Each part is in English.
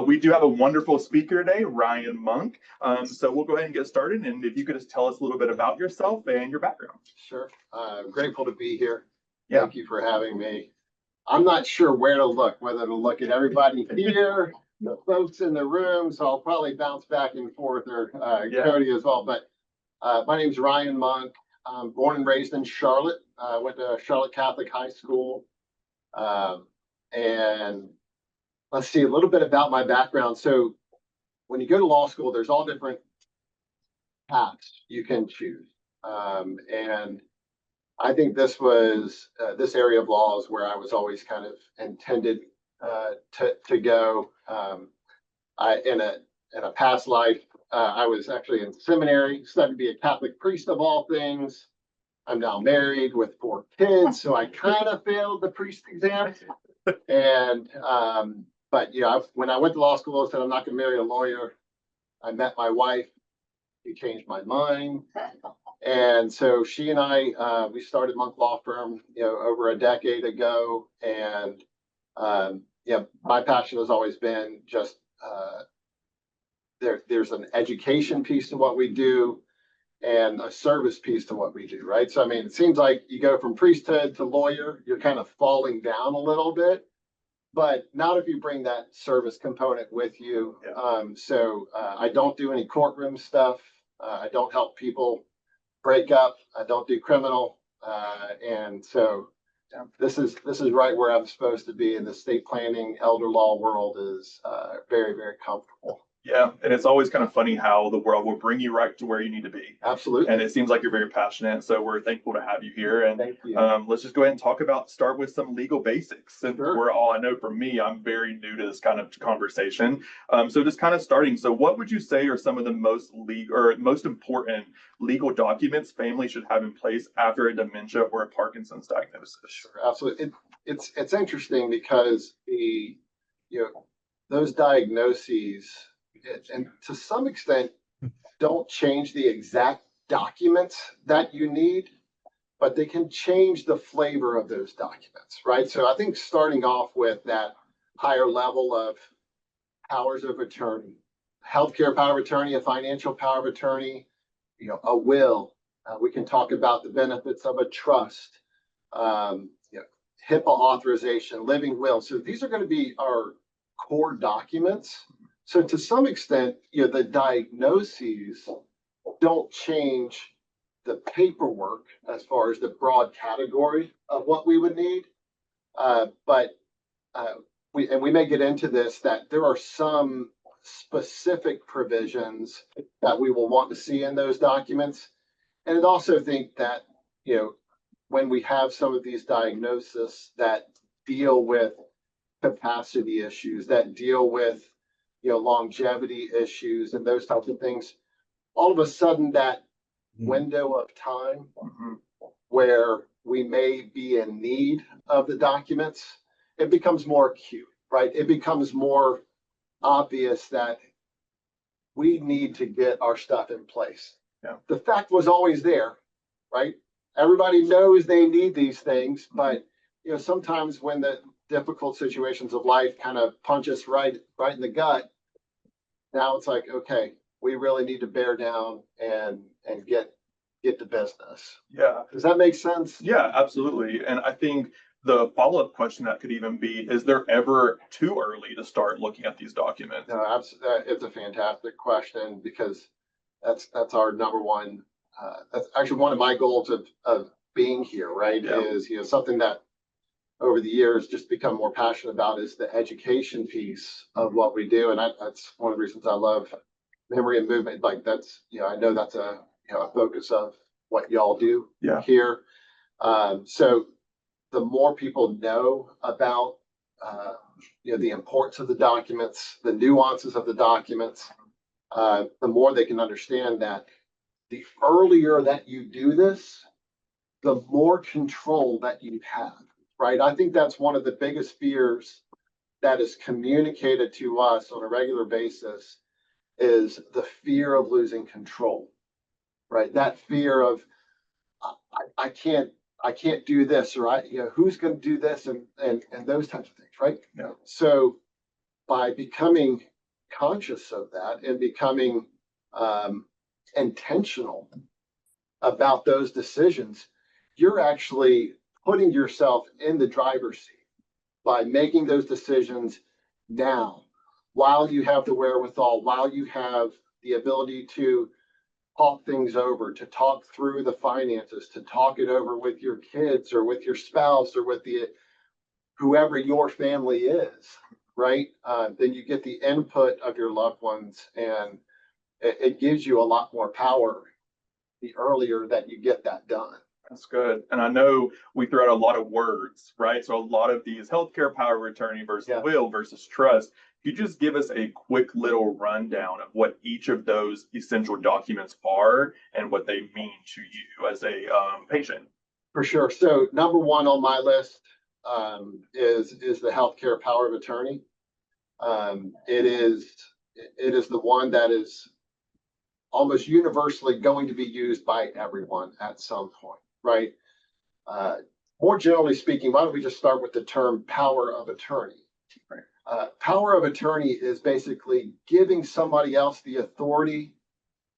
We do have a wonderful speaker today, Ryan Monk. So we'll go ahead and get started. And if you could just tell us a little bit about yourself and your background. Sure. Grateful to be here. Yeah. Thank you for having me. I'm not sure where to look, whether to look at everybody here, the folks in the room. So I'll probably bounce back and forth, or Cody as well. But my name's Ryan Monk. I'm born and raised in Charlotte. Went to Charlotte Catholic High School. And let's see a little bit about my background. So when you go to law school, there's all different paths you can choose. And I think this was this area of law is where I was always kind of intended to go. In a past life, I was actually in seminary, studied to be a Catholic priest of all things. I'm now married with 4 kids, so I kind of failed the priest exam. And but when I went to law school, I said I'm not going to marry a lawyer. I met my wife. She changed my mind. And so she and I, we started Monk Law Firm, over a decade ago. And my passion has always been just there's an education piece to what we do and a service piece to what we do, right? So, I mean, it seems like you go from priesthood to lawyer, you're kind of falling down a little bit, but not if you bring that service component with you. Yeah. I don't do any courtroom stuff. I don't help people break up. I don't do criminal. And so this is right where I'm supposed to be, in the estate planning, elder law world is very, very comfortable. Yeah, and it's always kind of funny how the world will bring you right to where you need to be. Absolutely. And it seems like you're very passionate, so we're thankful to have you here. And thank you. Let's just go ahead and start with some legal basics. And sure. I know for me, I'm very new to this kind of conversation. So just kind of starting, so what would you say are some of the most important legal documents families should have in place after a dementia or a Parkinson's diagnosis? Sure, absolutely. It's interesting because those diagnoses, and to some extent, don't change the exact documents that you need, but they can change the flavor of those documents, right? So I think starting off with that higher level of powers of attorney, healthcare power of attorney, a financial power of attorney, a will. We can talk about the benefits of a trust, HIPAA authorization, living will. So these are going to be our core documents. So to some extent, the diagnoses don't change the paperwork as far as the broad category of what we would need. But we may get into this, that there are some specific provisions that we will want to see in those documents. And I'd also think that, when we have some of these diagnoses that deal with capacity issues, that deal with longevity issues and those types of things, all of a sudden that window of time where we may be in need of the documents, it becomes more acute, right? It becomes more obvious that we need to get our stuff in place. Yeah. The fact was always there, right? Everybody knows they need these things, but sometimes when the difficult situations of life kind of punch us right in the gut, now it's like, okay, we really need to bear down and get to business. Yeah. Does that make sense? Yeah, absolutely. And I think the follow-up question that could even be, is there ever too early to start looking at these documents? No, it's a fantastic question, because that's our number one. That's actually one of my goals of being here, right? Yeah. Is something that over the years just become more passionate about is the education piece of what we do. And that's one of the reasons I love memory and movement. Like that's, I know that's a focus of what y'all do here. So the more people know about, the importance of the documents, the nuances of the documents, the more they can understand that the earlier that you do this, the more control that you have. Right. I think that's one of the biggest fears that is communicated to us on a regular basis, is the fear of losing control. Right. That fear of I can't do this, or who's going to do this, and those types of things. Right. Yeah. So by becoming conscious of that and becoming intentional about those decisions, you're actually putting yourself in the driver's seat by making those decisions now, while you have the wherewithal, while you have the ability to talk things over, to talk through the finances, to talk it over with your kids or with your spouse or with the whoever your family is, right? Then you get the input of your loved ones, and it gives you a lot more power the earlier that you get that done. That's good. And I know we throw out a lot of words, right? So a lot of these healthcare power of attorney versus will versus trust. Could you just give us a quick little rundown of what each of those essential documents are and what they mean to you as a patient? For sure. So number one on my list is the healthcare power of attorney. It is the one that is almost universally going to be used by everyone at some point, right? More generally speaking, why don't we just start with the term power of attorney? Right. Power of attorney is basically giving somebody else the authority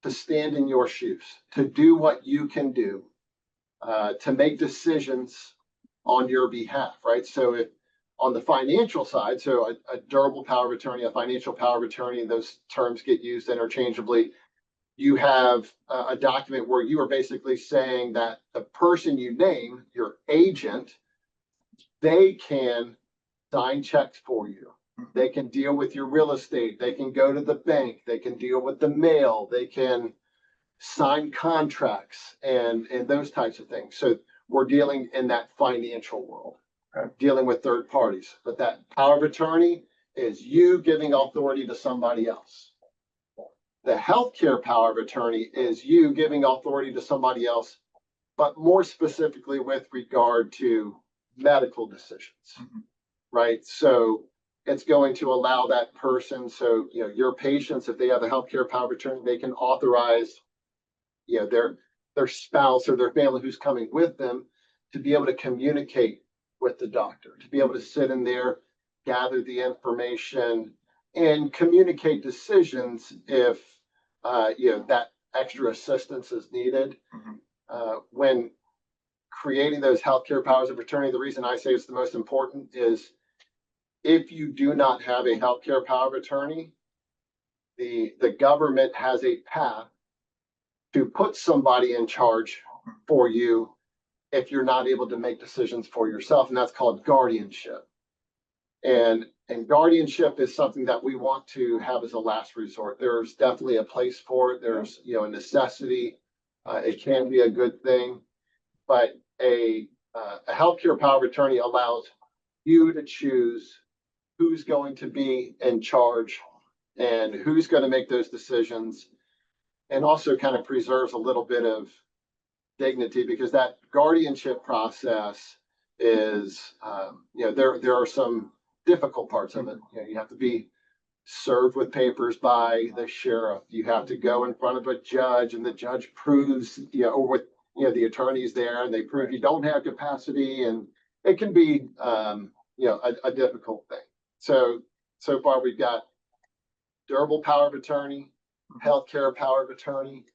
to stand in your shoes, to do what you can do, to make decisions on your behalf, right? So if on the financial side, so a durable power of attorney, a financial power of attorney, those terms get used interchangeably. You have a document where you are basically saying that the person you name, your agent, they can sign checks for you. They can deal with your real estate. They can go to the bank. They can deal with the mail. They can sign contracts and those types of things. So we're dealing in that financial world, dealing with third parties. But that power of attorney is you giving authority to somebody else. The healthcare power of attorney is you giving authority to somebody else, but more specifically with regard to medical decisions, right? So it's going to allow that person, so your patients, if they have a healthcare power of attorney, they can authorize their spouse or their family who's coming with them to be able to communicate with the doctor, to be able to sit in there, gather the information, and communicate decisions if that extra assistance is needed. When creating those healthcare powers of attorney, the reason I say it's the most important is if you do not have a healthcare power of attorney, the government has a path to put somebody in charge for you if you're not able to make decisions for yourself, and that's called guardianship. And guardianship is something that we want to have as a last resort. There's definitely a place for it. There's a necessity. It can be a good thing, but a healthcare power of attorney allows you to choose who's going to be in charge and who's going to make those decisions, and also kind of preserves a little bit of dignity, because that guardianship process is, there are some difficult parts of it. You have to be served with papers by the sheriff. You have to go in front of a judge, and the judge proves, or with the attorneys there, and they prove you don't have capacity, and it can be a difficult thing. So far we've got durable power of attorney, healthcare power of attorney.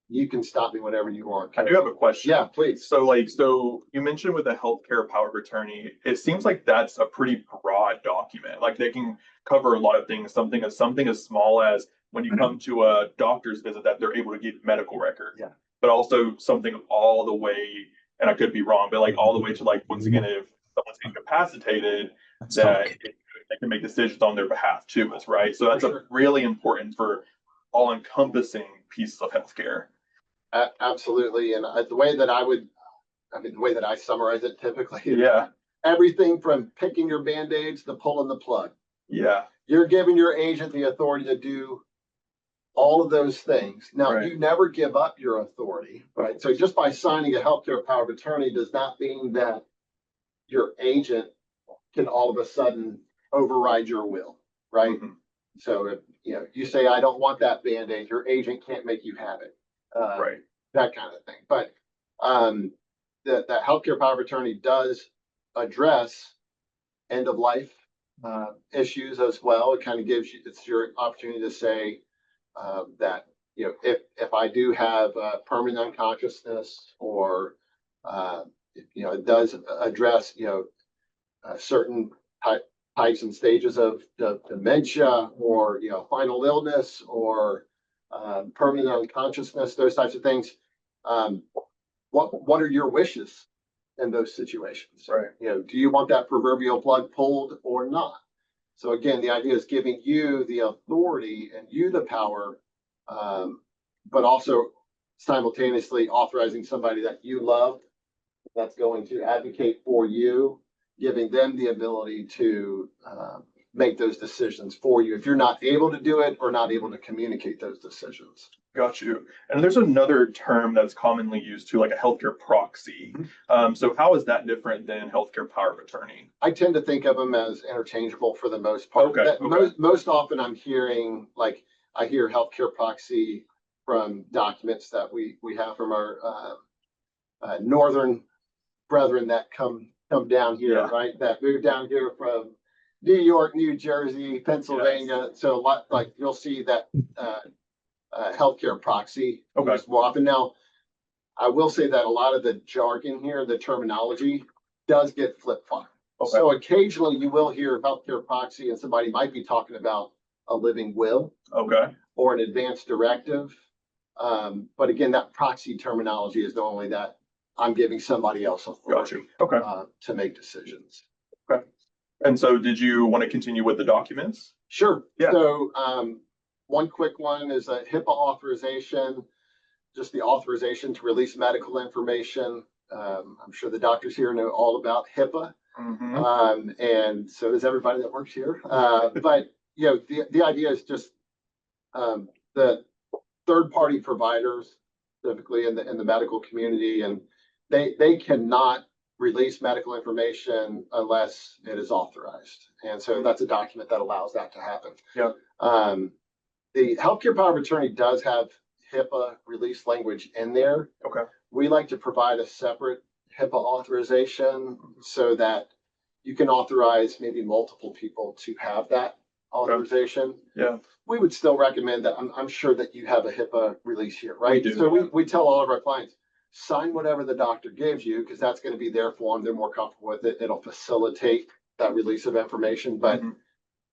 You can stop me whenever you want. I do have a question. Yeah, please. So you mentioned with the healthcare power of attorney, it seems like that's a pretty broad document. Like they can cover a lot of things, something as small as when you come to a doctor's visit that they're able to give medical record. Yeah. But also something all the way, and I could be wrong, but like all the way to once again, if someone's incapacitated, they can make decisions on their behalf too, right? So that's a really important for all-encompassing piece of healthcare. Absolutely. And the way that the way that I summarize it typically is everything from picking your Band-Aids to pulling the plug. Yeah. You're giving your agent the authority to do all of those things. Now, you never give up your authority, right? So just by signing a healthcare power of attorney does not mean that your agent can all of a sudden override your will, right? So if you say, I don't want that Band-Aid, your agent can't make you have it. That kind of thing. But the healthcare power of attorney does address end of life issues as well. It kind of gives you, it's your opportunity to say that, if I do have permanent unconsciousness, or, it does address, certain types and stages of dementia, or, final illness, or permanent unconsciousness, those types of things. What are your wishes in those situations? Right. Do you want that proverbial plug pulled or not? So again, the idea is giving you the authority and you the power, but also simultaneously authorizing somebody that you love, that's going to advocate for you, giving them the ability to make those decisions for you if you're not able to do it or not able to communicate those decisions. Got you. And there's another term that's commonly used too, like a healthcare proxy. So how is that different than healthcare power of attorney? I tend to think of them as interchangeable for the most part. Okay. Most often I'm hearing, like, I hear healthcare proxy from documents that we have from our northern brethren that come down here, Yeah. right? That move down here from New York, New Jersey, Pennsylvania. Yes. So a lot, like, you'll see that healthcare proxy used more often. Now, I will say that a lot of the jargon here, the terminology, does get flip-flopped. Okay. So occasionally you will hear healthcare proxy and somebody might be talking about a living will, or an advance directive. But again, that proxy terminology is normally that I'm giving somebody else authority to make decisions. Okay. And so did you want to continue with the documents? Sure. Yeah. So one quick one is a HIPAA authorization, just the authorization to release medical information. I'm sure the doctors here know all about HIPAA. And so does everybody that works here. But the idea is just the third-party providers, typically in the medical community, and they cannot release medical information unless it is authorized. And so that's a document that allows that to happen. Yeah. The healthcare power of attorney does have HIPAA release language in there. Okay. We like to provide a separate HIPAA authorization so that you can authorize maybe multiple people to have that authorization. Yeah. We would still recommend that. I'm sure that you have a HIPAA release here, right? We do, so we tell all of our clients, sign whatever the doctor gives you, because that's going to be their form. They're more comfortable with it. It'll facilitate that release of information. But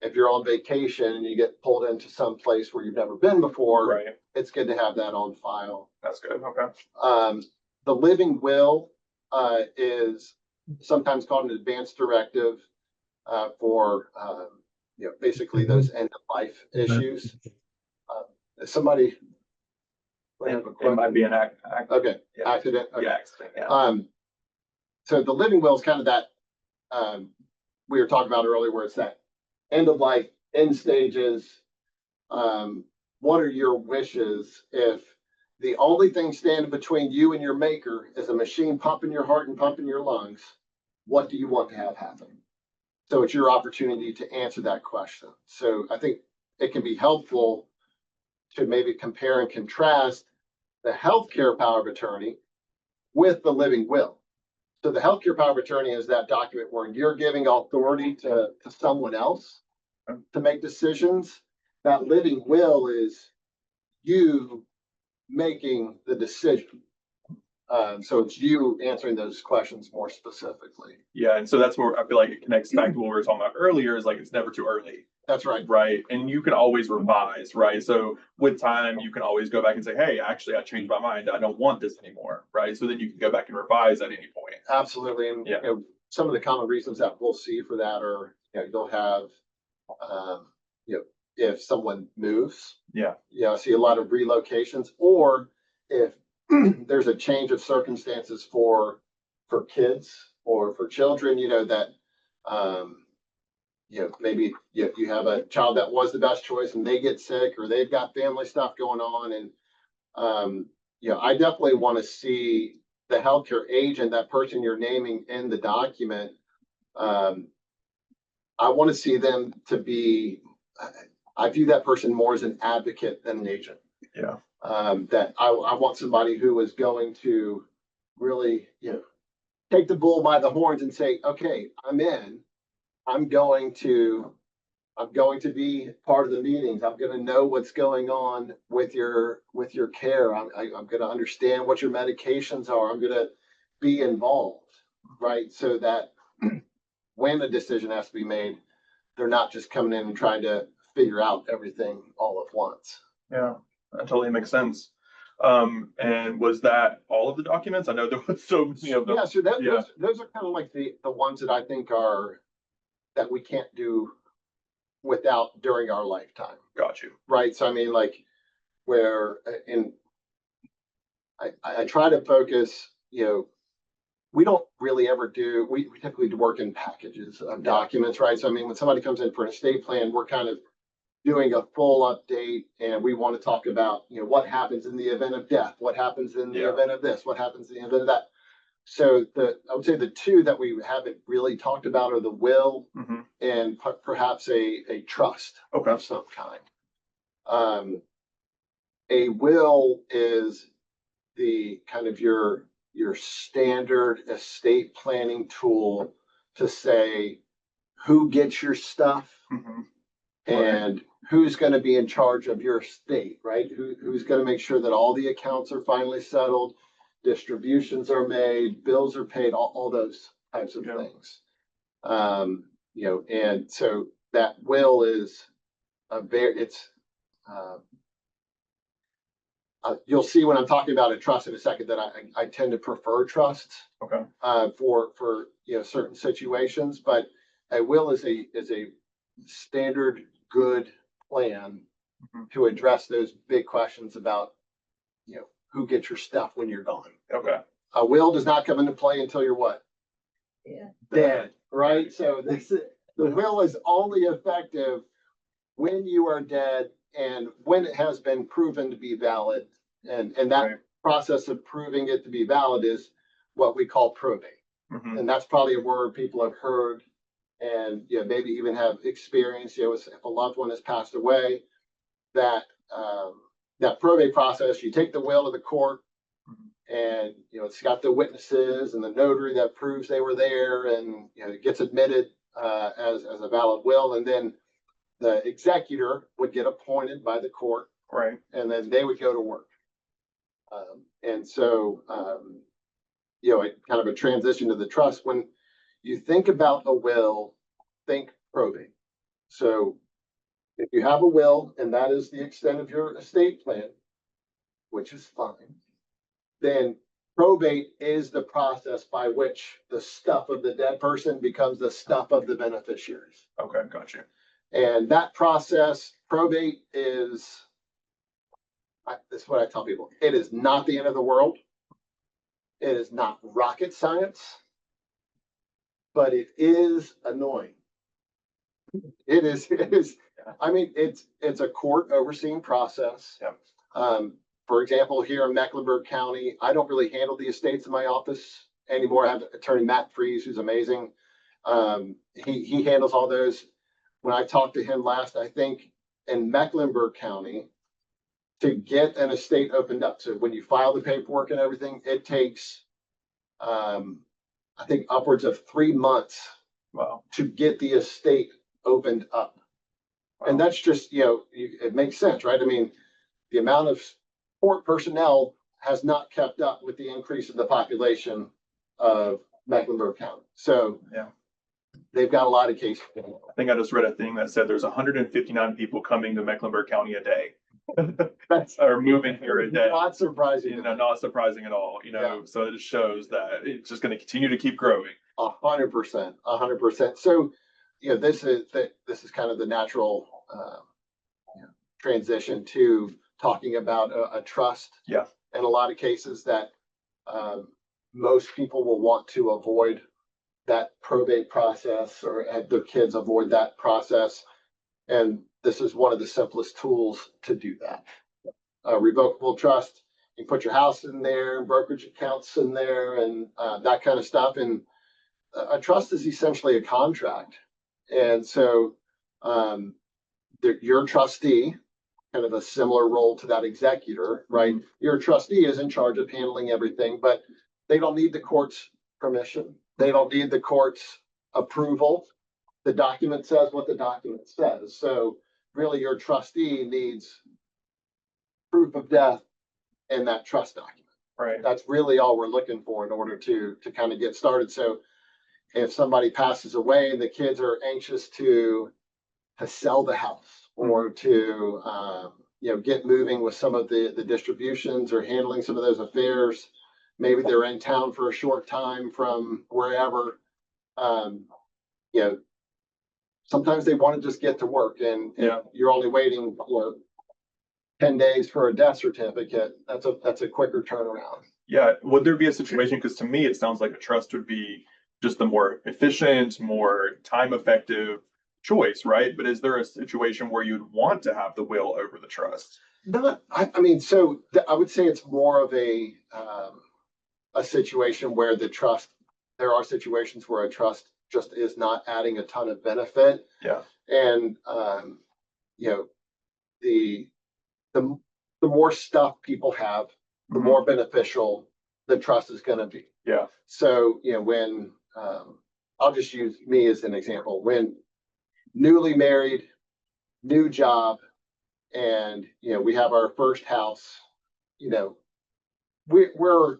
if you're on vacation and you get pulled into some place where you've never been before, it's good to have that on file. That's good. Okay. The living will is sometimes called an advance directive for basically those end of life issues. Somebody it might be an accident. Okay. Accident. Okay. Yeah, accident. Yeah. So the living will is kind of that we were talking about earlier, where it's that end of life, end stages. What are your wishes if the only thing standing between you and your maker is a machine pumping your heart and pumping your lungs? What do you want to have happen? So it's your opportunity to answer that question. So I think it can be helpful to maybe compare and contrast the healthcare power of attorney with the living will. So the healthcare power of attorney is that document where you're giving authority to someone else to make decisions. That living will is you making the decision. So it's you answering those questions more specifically. Yeah, and so that's where I feel like it connects back to what we were talking about earlier, is like it's never too early. That's right. Right. And you can always revise, right? So with time, you can always go back and say, hey, actually, I changed my mind. I don't want this anymore. Right. So then you can go back and revise at any point. Absolutely. And some of the common reasons that we'll see for that are, you'll have, if someone moves. Yeah. I see a lot of relocations, or if there's a change of circumstances for kids or for children, that, maybe you have a child that was the best choice and they get sick, or they've got family stuff going on. And, I definitely want to see the healthcare agent, that person you're naming in the document. I want to see them to be, I view that person more as an advocate than an agent. Yeah. That I want somebody who is going to really, take the bull by the horns and say, okay, I'm in. I'm going to be part of the meetings. I'm going to know what's going on with your care. I'm going to understand what your medications are. I'm going to be involved, right? So that when a decision has to be made, they're not just coming in and trying to figure out everything all at once. Yeah, that totally makes sense. And was that all of the documents? I know there was so many of them. Yeah, so those are kind of like the ones that I think are that we can't do without during our lifetime. Got you. Right. So I mean, like where I try to focus, we don't really ever do, we typically work in packages of documents, right? So I mean, when somebody comes in for an estate plan, we're kind of doing a full update, and we want to talk about, what happens in the event of death, what happens in the event of this, what happens in the event of that. So I would say the two that we haven't really talked about are the will and perhaps a trust of some kind. A will is the kind of your standard estate planning tool to say who gets your stuff and who's going to be in charge of your estate, right? Who's going to make sure that all the accounts are finally settled, distributions are made, bills are paid, all those types of things. And so that will is you'll see when I'm talking about a trust in a second that I tend to prefer trusts for certain situations, but a will is a standard good plan to address those big questions about who gets your stuff when you're gone. A will does not come into play until you're what? Dead, right? So the will is only effective when you are dead and when it has been proven to be valid. And that process of proving it to be valid is what we call probate. And that's probably a word people have heard and maybe even have experienced, if a loved one has passed away, that probate process, you take the will to the court and it's got the witnesses and the notary that proves they were there, and it gets admitted as a valid will, and then the executor would get appointed by the court, and then they would go to work. And so kind of a transition to the trust. When you think about a will, think probate. So if you have a will and that is the extent of your estate plan, which is fine, then probate is the process by which the stuff of the dead person becomes the stuff of the beneficiaries. Okay, got you. And that process, probate is, this is what I tell people, it is not the end of the world. It is not rocket science, but it is annoying. It is, I mean, it's a court overseeing process. For example, here in Mecklenburg County, I don't really handle the estates in my office anymore. I have attorney Matt Fries, who's amazing. He handles all those. When I talked to him last, I think in Mecklenburg County, to get an estate opened up, so when you file the paperwork and everything, it takes, I think upwards of 3 months to get the estate opened up. And that's just, it makes sense, right? I mean, the amount of court personnel has not kept up with the increase of the population of Mecklenburg County. So they've got a lot of cases. I think I just read a thing that said there's 159 people coming to Mecklenburg County a day. Or moving here a day. Not surprising. Not surprising at all. So it just shows that it's just going to continue to keep growing. 100%, 100%. So, this is kind of the natural transition to talking about a trust. In a lot of cases that most people will want to avoid that probate process or have their kids avoid that process. And this is one of the simplest tools to do that. Revocable trust, you put your house in there, brokerage accounts in there, and that kind of stuff. And a trust is essentially a contract. And so your trustee, kind of a similar role to that executor, right? Your trustee is in charge of handling everything, but they don't need the court's permission. They don't need the court's approval. the document says what the document says. So really your trustee needs proof of death in that trust document. Right. That's really all we're looking for in order to kind of get started. So if somebody passes away and the kids are anxious to sell the house or to get moving with some of the distributions or handling some of those affairs, maybe they're in town for a short time from wherever, sometimes they want to just get to work, and if you're only waiting 10 days for a death certificate, that's a quicker turnaround. Yeah. Would there be a situation, because to me, it sounds like a trust would be just the more efficient, more time effective choice, right? But is there a situation where you'd want to have the will over the trust? I mean, so I would say it's more of a situation where there are situations where a trust just is not adding a ton of benefit. Yeah. And, the more stuff people have, the more beneficial the trust is going to be. Yeah. So, when, I'll just use me as an example, when newly married, new job, and, we have our first house, we're,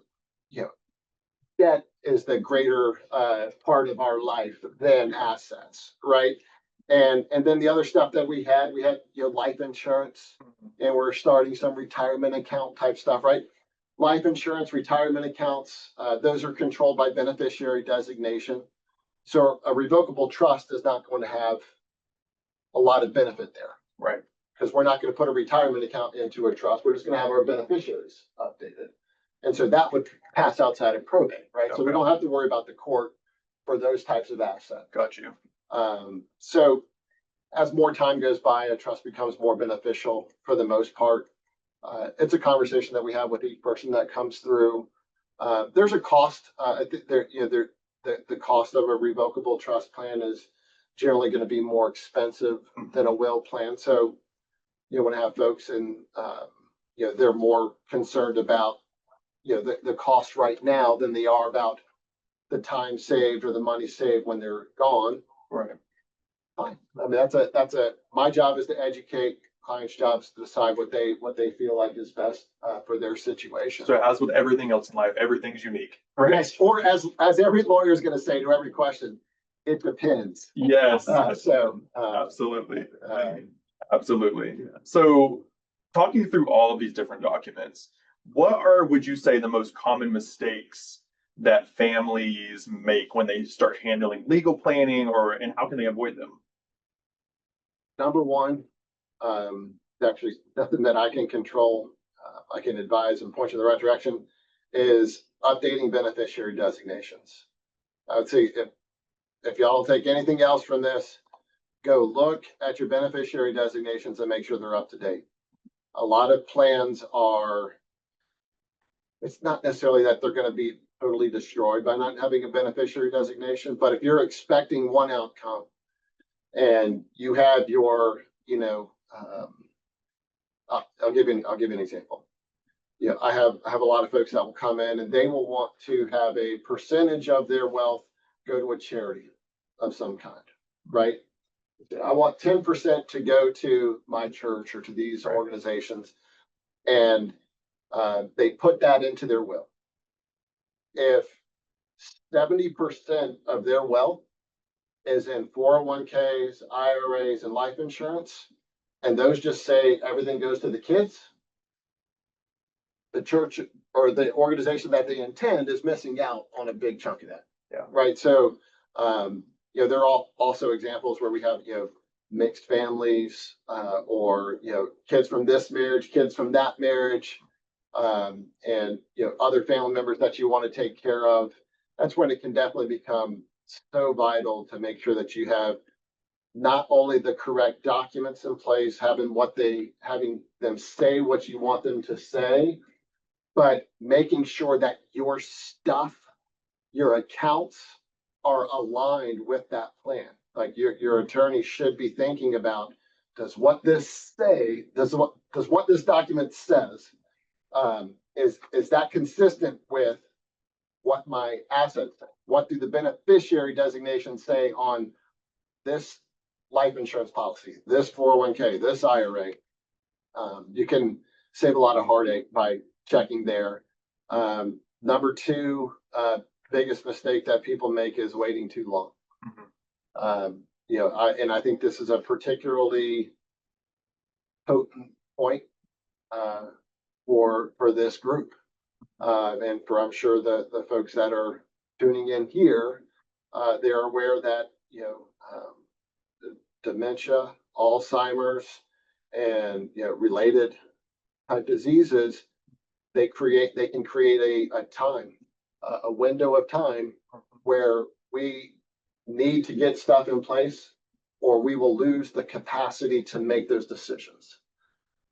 debt is the greater part of our life than assets, right? And then the other stuff that we had life insurance, and we're starting some retirement account type stuff, right? Life insurance, retirement accounts, those are controlled by beneficiary designation. So a revocable trust is not going to have a lot of benefit there. Right. Because we're not going to put a retirement account into a trust. We're just going to have our beneficiaries updated. And so that would pass outside of probate, right? Okay. So we don't have to worry about the court for those types of assets. Got you. So as more time goes by, a trust becomes more beneficial for the most part. It's a conversation that we have with each person that comes through. There's a cost. I think the cost of a revocable trust plan is generally going to be more expensive than a will plan. So when I have folks and they're more concerned about the cost right now than they are about the time saved or the money saved when they're gone. Right. Fine. I mean, my job is to educate. Clients' jobs to decide what they feel like is best for their situation. So as with everything else in life, everything's unique. Right. Or as every lawyer is going to say to every question, it depends. Yes. Absolutely. Absolutely. So talking through all of these different documents, would you say, the most common mistakes that families make when they start handling legal planning, and how can they avoid them? Number one, actually nothing that I can control. I can advise and point you in the right direction, is updating beneficiary designations. I would say if y'all take anything else from this, go look at your beneficiary designations and make sure they're up to date. A lot of plans it's not necessarily that they're going to be totally destroyed by not having a beneficiary designation, but if you're expecting one outcome and you have your, I'll give you an example. I have a lot of folks that will come in and they will want to have a percentage of their wealth go to a charity of some kind, right? I want 10% to go to my church or to these organizations, and they put that into their will. If 70% of their wealth is in 401ks, IRAs, and life insurance, and those just say everything goes to the kids, the church or the organization that they intend is missing out on a big chunk of that. Yeah. Right. So, there are also examples where we have, mixed families, or, kids from this marriage, kids from that marriage, and, other family members that you want to take care of. That's when it can definitely become so vital to make sure that you have not only the correct documents in place, having them say what you want them to say, but making sure that your stuff, your accounts are aligned with that plan. Like your attorney should be thinking about, does what this document says, is that consistent with what my assets say? What do the beneficiary designations say on this life insurance policy, this 401k, this IRA. You can save a lot of heartache by checking there. Number two, biggest mistake that people make is waiting too long. I think this is a particularly potent point for this group, and for I'm sure the folks that are tuning in here, they're aware that dementia, Alzheimer's, and related diseases, they can create a window of time where we need to get stuff in place, or we will lose the capacity to make those decisions.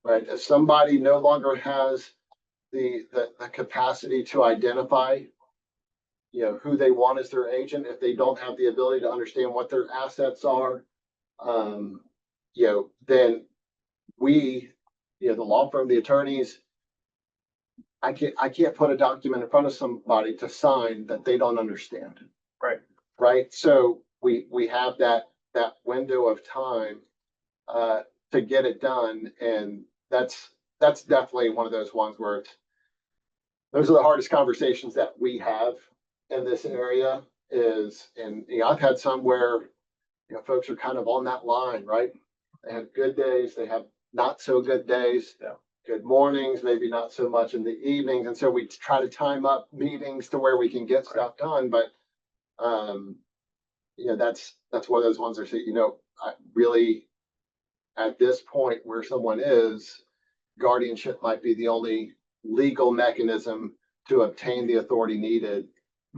Right? If somebody no longer has the capacity to identify, who they want as their agent, if they don't have the ability to understand what their assets are, then we, the law firm, the attorneys, I can't put a document in front of somebody to sign that they don't understand. Right. Right. So we have that window of time to get it done, and that's definitely one of those ones where those are the hardest conversations that we have in this area. And I've had some where folks are kind of on that line, right? They have good days, they have not so good days. Yeah. Good mornings, maybe not so much in the evenings, and so we try to time up meetings to where we can get stuff done. But that's one of those ones that say, I really, at this point where someone is, guardianship might be the only legal mechanism to obtain the authority needed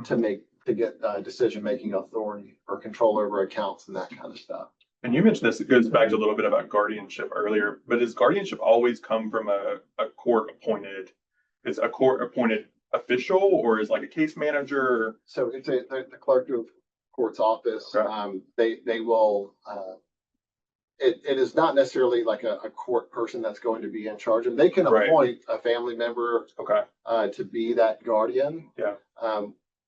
to get decision-making authority or control over accounts and that kind of stuff. And you mentioned this, it goes back to a little bit about guardianship earlier, but does guardianship always come from a court appointed official, or is like a case manager? So it's the clerk of court's office. Okay. They will, it is not necessarily like a court person that's going to be in charge, and they can appoint a family member to be that guardian. Yeah.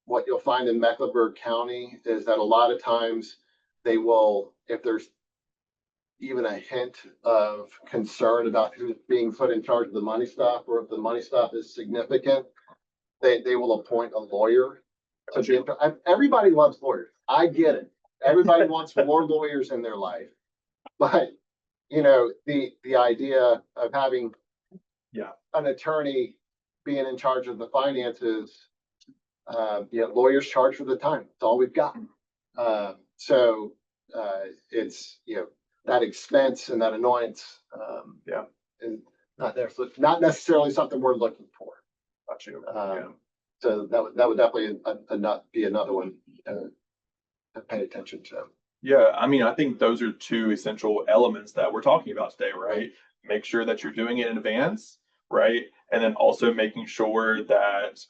What you'll find in Mecklenburg County is that a lot of times they will, if there's even a hint of concern about who's being put in charge of the money stuff, or if the money stuff is significant, they will appoint a lawyer. Everybody loves lawyers. I get it. Everybody wants more lawyers in their life. But, the idea of having an attorney being in charge of the finances, lawyers charge for the time. It's all we've got. So it's, that expense and that annoyance, and not necessarily something we're looking for. Got you. So that would definitely be another one to pay attention to. Yeah, I mean, I think those are two essential elements that we're talking about today, right? Make sure that you're doing it in advance, right? And then also making sure that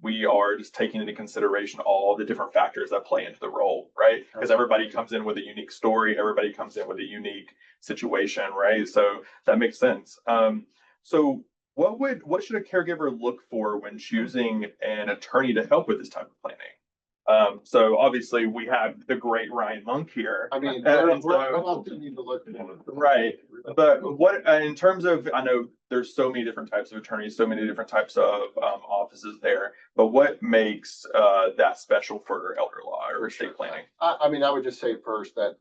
we are just taking into consideration all the different factors that play into the role, right? Because everybody comes in with a unique story, everybody comes in with a unique situation, right? So that makes sense. So what should a caregiver look for when choosing an attorney to help with this type of planning? So obviously we have the great Ryan Monk here. I mean, what else do you need to look for? Right. But what, in terms of, I know there's so many different types of attorneys, so many different types of offices there, but what makes that special for elder law or estate planning? I mean, I would just say first that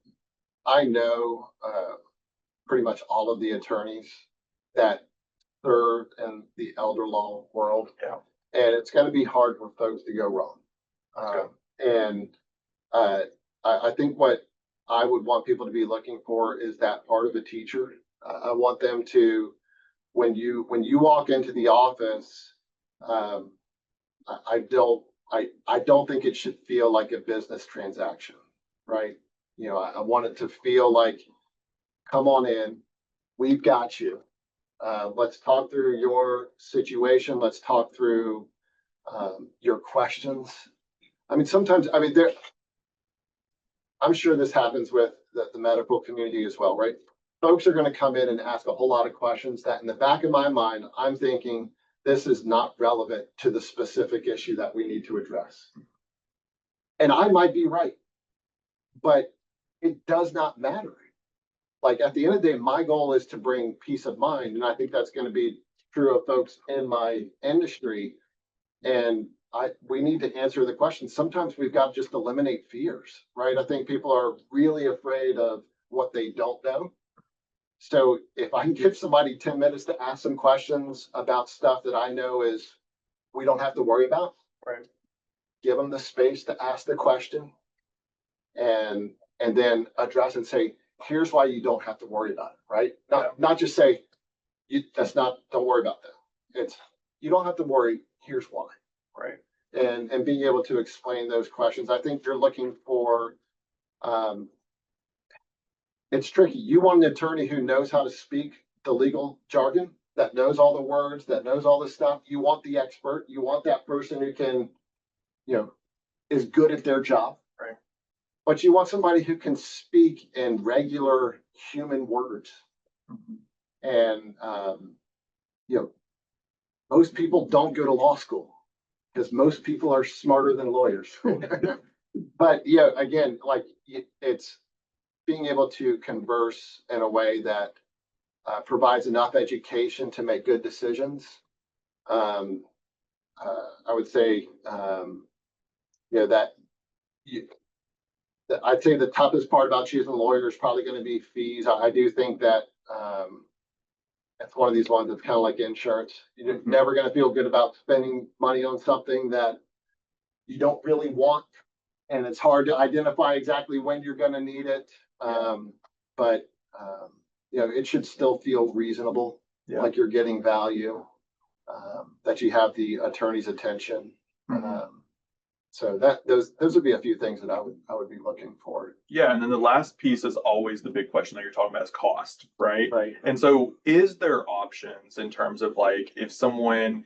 I know pretty much all of the attorneys that serve in the elder law world. Yeah. And it's going to be hard for folks to go wrong. I think what I would want people to be looking for is that part of a teacher. I want them to, when you walk into the office, I don't think it should feel like a business transaction, right? I want it to feel like, come on in, we've got you. Let's talk through your situation. Let's talk through your questions. I mean, sometimes, I'm sure this happens with the medical community as well, right? Folks are going to come in and ask a whole lot of questions that in the back of my mind, I'm thinking this is not relevant to the specific issue that we need to address. And I might be right, but it does not matter. Like at the end of the day, my goal is to bring peace of mind. And I think that's going to be true of folks in my industry. And we need to answer the question. Sometimes we've got to just eliminate fears, right? I think people are really afraid of what they don't know. So if I can give somebody 10 minutes to ask some questions about stuff that I know is we don't have to worry about, Right. give them the space to ask the question and then address and say, here's why you don't have to worry about it, right? Not just say, don't worry about that. It's, you don't have to worry, here's why. Right. And being able to explain those questions. I think you're looking for, it's tricky. You want an attorney who knows how to speak the legal jargon, that knows all the words, that knows all the stuff. You want the expert. You want that person who can, is good at their job. Right. But you want somebody who can speak in regular human words. Mm-hmm. And, most people don't go to law school because most people are smarter than lawyers. But again, like it's being able to converse in a way that provides enough education to make good decisions. I would say, I'd say the toughest part about choosing a lawyer is probably going to be fees. I do think that it's one of these ones that's kind of like insurance. You're never going to feel good about spending money on something that you don't really want. And it's hard to identify exactly when you're going to need it. But it should still feel reasonable, like you're getting value, that you have the attorney's attention. So those would be a few things that I would be looking for. Yeah, and then the last piece is always the big question that you're talking about is cost, right? Right. And so is there options in terms of like if someone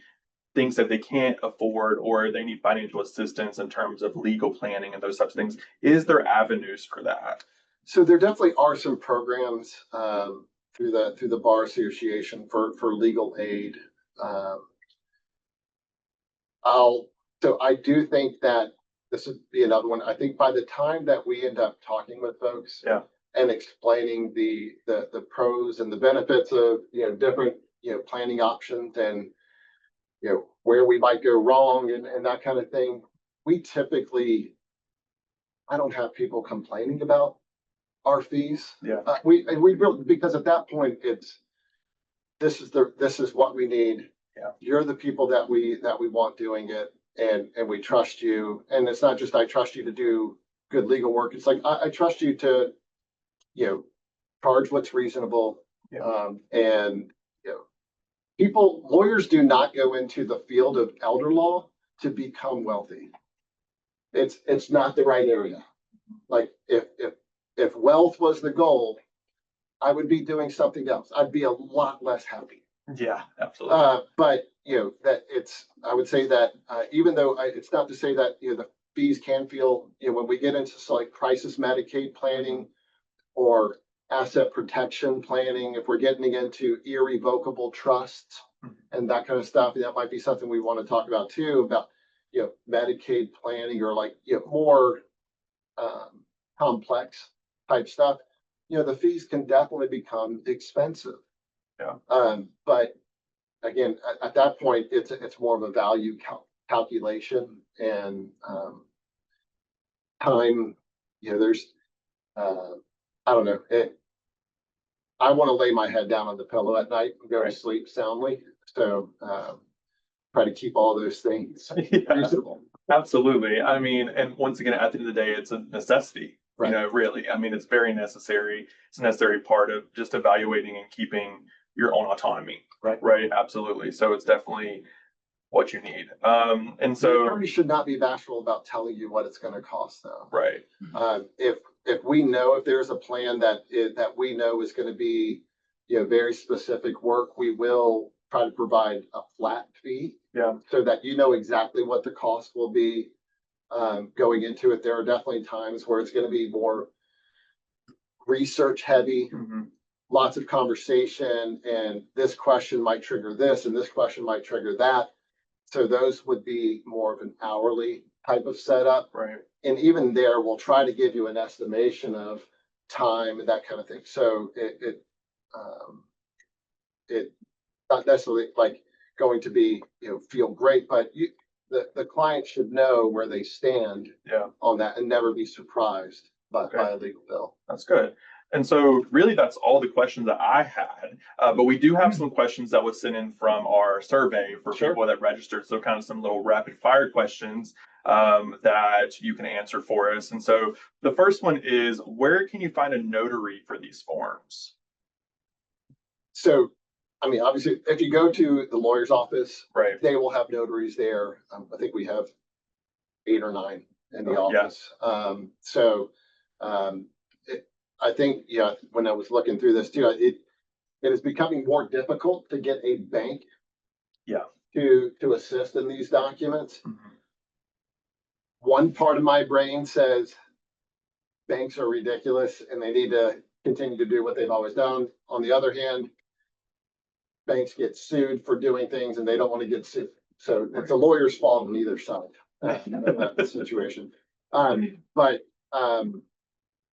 thinks that they can't afford or they need financial assistance in terms of legal planning and those types of things, is there avenues for that? So there definitely are some programs through the Bar Association for legal aid. So I do think that this would be another one. I think by the time that we end up talking with folks and explaining the pros and the benefits of different planning options and where we might go wrong and that kind of thing, I don't have people complaining about our fees. We really, because at that point this is what we need. You're the people that we want doing it. And we trust you. And it's not just I trust you to do good legal work. It's like I trust you to, charge what's reasonable. And lawyers do not go into the field of elder law to become wealthy. It's not the right area. Like if wealth was the goal, I would be doing something else. I'd be a lot less happy. Yeah, absolutely. But I would say that even though it's not to say that the fees can feel when we get into like crisis Medicaid planning or asset protection planning, if we're getting into irrevocable trusts and that kind of stuff, that might be something we want to talk about too, about Medicaid planning or like more complex type stuff. The fees can definitely become expensive. But again, at that point, it's more of a value calculation and time. There's I don't know. I want to lay my head down on the pillow at night and go to sleep soundly. So try to keep all those things reasonable. Absolutely. I mean, and once again, at the end of the day, it's a necessity. Really. I mean, it's very necessary. It's a necessary part of just evaluating and keeping your own autonomy. Right. Absolutely. So it's definitely what you need. And so the attorney should not be bashful about telling you what it's going to cost, though. Right. If we know if there's a plan that we know is going to be very specific work, we will try to provide a flat fee. So that exactly what the cost will be going into it. There are definitely times where it's going to be more research heavy. Lots of conversation, and this question might trigger this, and this question might trigger that. So those would be more of an hourly type of setup. Right. And even there, we'll try to give you an estimation of time and that kind of thing. So it not necessarily like going to be, feel great, but the client should know where they stand Yeah. on that and never be surprised Okay. by a legal bill. That's good. And so really that's all the questions that I had. But we do have some questions that was sent in from our survey for Sure. people that registered. So kind of some little rapid fire questions that you can answer for us. And so the first one is, where can you find a notary for these forms? So, I mean, obviously, if you go to the lawyer's office, Right. they will have notaries there. I think we have 8 or 9 in the Oh, yeah. office. I think, when I was looking through this too, it is becoming more difficult to get a bank Yeah. to assist in these documents. Mhm. One part of my brain says banks are ridiculous and they need to continue to do what they've always done. On the other hand, banks get sued for doing things and they don't want to get sued. So it's a lawyer's fault on either side in that situation.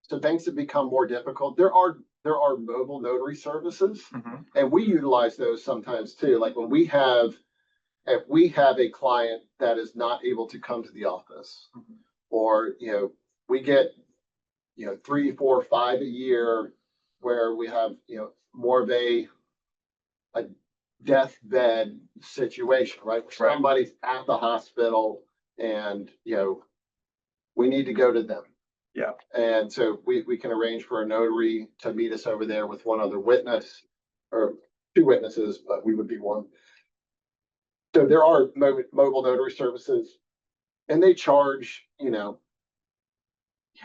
So banks have become more difficult. There are mobile notary services, Mhm. and we utilize those sometimes too. Like if we have a client that is not able to come to the office, Mhm. or we get 3, 4, 5 a year where we have more of a deathbed situation, right? Where Right. somebody's at the hospital and we need to go to them. Yeah. And so we can arrange for a notary to meet us over there with one other witness or 2 witnesses, but we would be one. So there are mobile notary services, and they charge,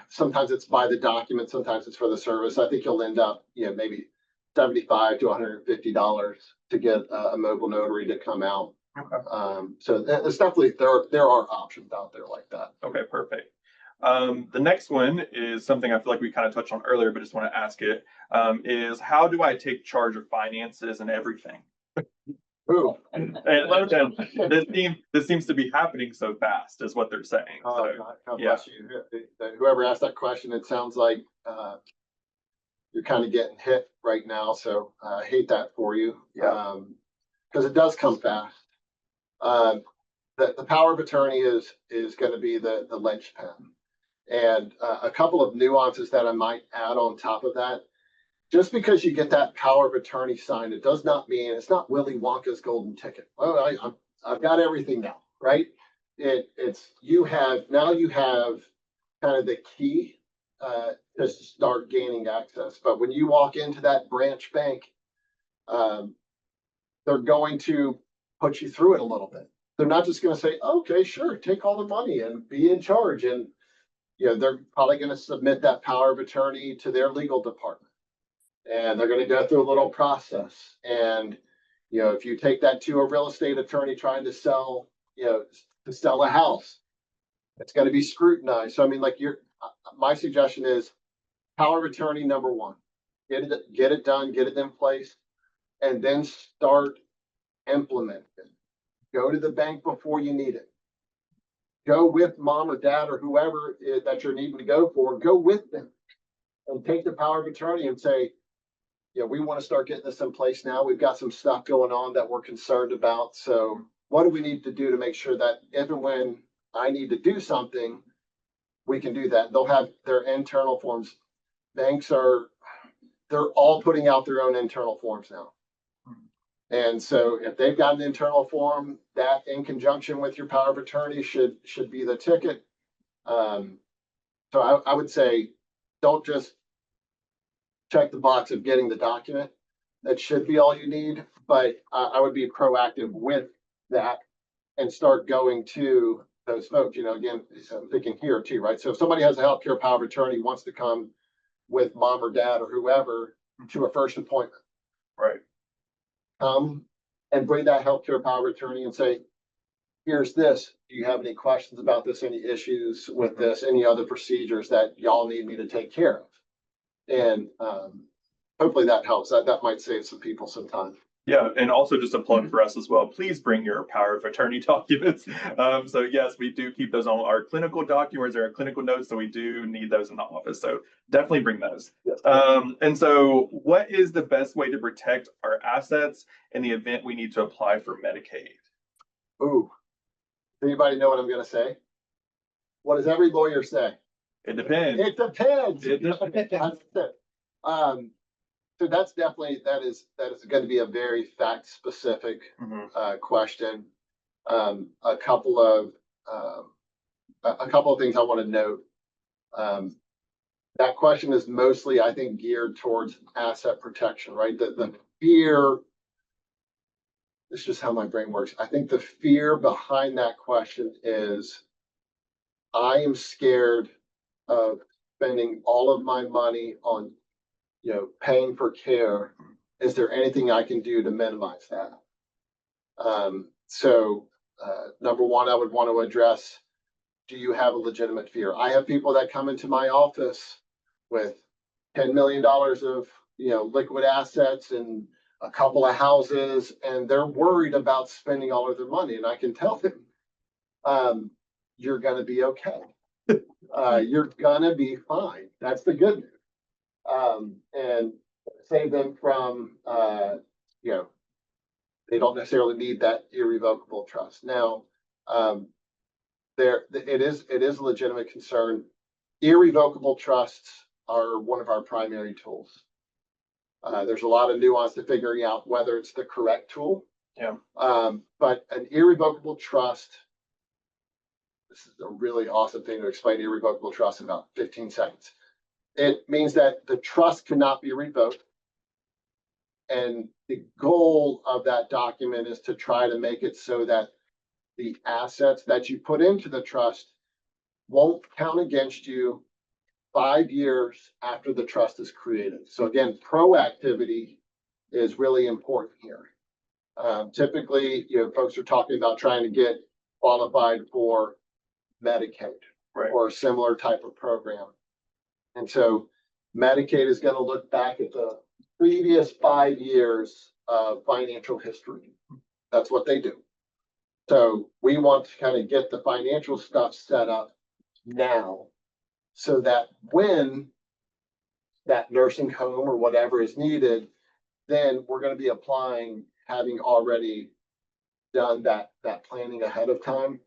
sometimes it's by the document, sometimes it's for the service. I think you'll end up, maybe $75 to $150 to get a mobile notary to come out. Okay. So it's definitely, there are options out there like that. Okay, perfect. The next one is something I feel like we kind of touched on earlier, but just want to ask it, is how do I take charge of finances and everything? Ooh. And this seems to be happening so fast, is what they're saying. So, God yeah. bless you. Whoever asked that question, it sounds like you're kind of getting hit right now. So I hate that for you. Yeah. Because it does come fast. The power of attorney is going to be the linchpin. And a couple of nuances that I might add on top of that. Just because you get that power of attorney signed, it does not mean it's not Willy Wonka's golden ticket. Oh, I've got everything now, right? You have kind of the key to start gaining access. But when you walk into that branch bank, they're going to put you through it a little bit. They're not just going to say, okay, sure, take all the money and be in charge. And they're probably going to submit that power of attorney to their legal department. And they're going to go through a little process. And, if you take that to a real estate attorney trying to sell, a house, it's going to be scrutinized. So, I mean, like my suggestion is power of attorney, number one, get it done, get it in place, and then start implementing it. Go to the bank before you need it. Go with mom or dad or whoever that you're needing to go for, go with them and take the power of attorney and say, we want to start getting this in place now. We've got some stuff going on that we're concerned about. So what do we need to do to make sure that if and when I need to do something, we can do that? They'll have their internal forms. Banks they're all putting out their own internal forms now. And so if they've got an internal form, that in conjunction with your power of attorney should be the ticket. So I would say, don't just check the box of getting the document. That should be all you need, but I would be proactive with that and start going to those folks. Again, I'm thinking here too, right? So if somebody has a healthcare power of attorney, wants to come with mom or dad or whoever to a first appointment, Right. And bring that healthcare power of attorney and say, here's this. Do you have any questions about this? Any issues with this? Any other procedures that y'all need me to take care of? And hopefully that helps. That might save some people some time. Yeah, and also just a plug for us as well. Please bring your power of attorney documents. So yes, we do keep those on our clinical documents or our clinical notes, so we do need those in the office. So definitely bring those. Yes. And so what is the best way to protect our assets in the event we need to apply for Medicaid? Ooh, does anybody know what I'm gonna say? What does every lawyer say? It depends. It depends. It depends. That's it. So that's definitely, that is going to be a very fact specific question. A couple of things I want to note. That question is mostly, I think, geared towards asset protection, right? The fear, this is just how my brain works. I think the fear behind that question is I am scared of spending all of my money on, paying for care. Is there anything I can do to minimize that? Number one, I would want to address, do you have a legitimate fear? I have people that come into my office with $10 million of, liquid assets and a couple of houses, and they're worried about spending all of their money. And I can tell them, you're going to be okay. You're going to be fine. That's the good news. And save them from, they don't necessarily need that irrevocable trust. Now, it is a legitimate concern. Irrevocable trusts are one of our primary tools. There's a lot of nuance to figuring out whether it's the correct tool. Yeah. But an irrevocable trust, this is a really awesome thing to explain irrevocable trust in about 15 seconds. It means that the trust cannot be revoked. And the goal of that document is to try to make it so that the assets that you put into the trust won't count against you 5 years after the trust is created. So again, proactivity is really important here. Typically, folks are talking about trying to get qualified for Medicaid or a similar type of program. And so Medicaid is going to look back at the previous 5 years of financial history. That's what they do. So we want to kind of get the financial stuff set up now so that when that nursing home or whatever is needed, then we're going to be applying, having already done that planning ahead of time.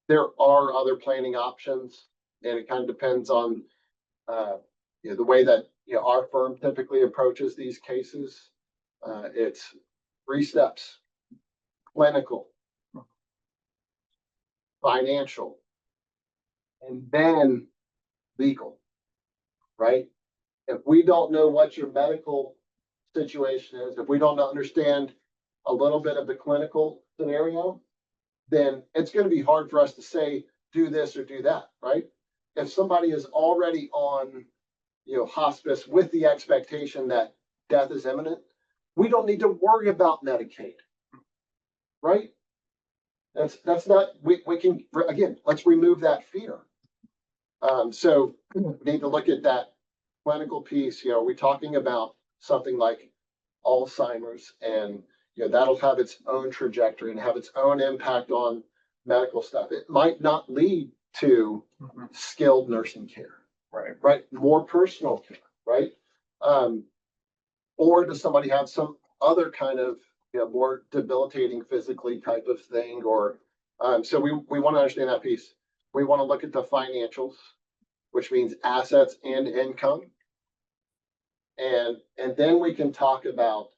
There are other planning options, and it kind of depends on the way that our firm typically approaches these cases. It's 3 steps: clinical, financial, and then legal, right? If we don't know what your medical situation is, if we don't understand a little bit of the clinical scenario, then it's going to be hard for us to say, do this or do that, right? If somebody is already on, hospice with the expectation that death is imminent, we don't need to worry about Medicaid, right? That's not, we can, again, let's remove that fear. So we need to look at that clinical piece. We're talking about something like Alzheimer's, and that'll have its own trajectory and have its own impact on medical stuff. It might not lead to skilled nursing care, right? More personal care, right? Or does somebody have some other kind of more debilitating physically type of thing? Or so we want to understand that piece. We want to look at the financials, which means assets and income. And then we can talk about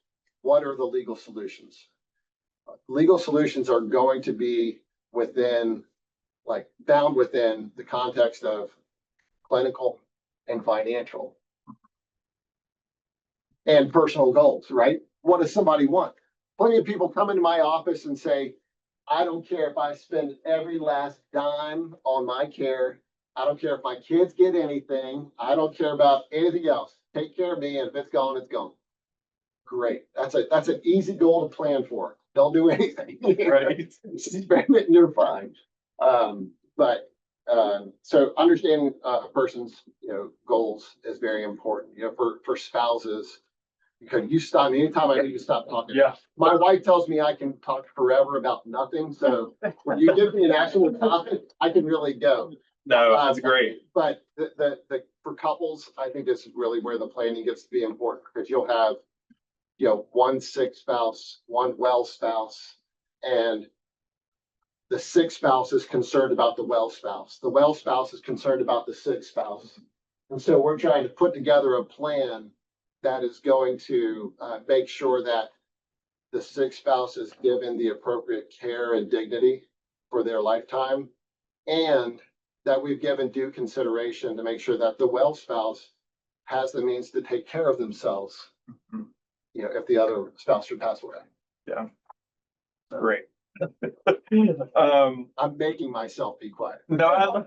what are the legal solutions. Legal solutions are going to be bound within the context of clinical and financial and personal goals, right? What does somebody want? Plenty of people come into my office and say, I don't care if I spend every last dime on my care. I don't care if my kids get anything. I don't care about anything else. Take care of me, and if it's gone, it's gone. Great. That's an easy goal to plan for. Don't do anything. Right. Spend it and you're fine. So understanding a person's goals is very important. For spouses, Because you stop me anytime I need to stop talking. Yeah. My wife tells me I can talk forever about nothing, so when you give me an actual topic, I can really go. No, that's great. But for couples, I think this is really where the planning gets to be important, because you'll have, you know, one sick spouse, one well spouse, and the sick spouse is concerned about the well spouse. The well spouse is concerned about the sick spouse. And so we're trying to put together a plan that is going to make sure that the sick spouse is given the appropriate care and dignity for their lifetime, and that we've given due consideration to make sure that the well spouse has the means to take care of themselves, Mhm. you know, if the other spouse should pass away. Yeah. Great. I'm making myself be quiet. No,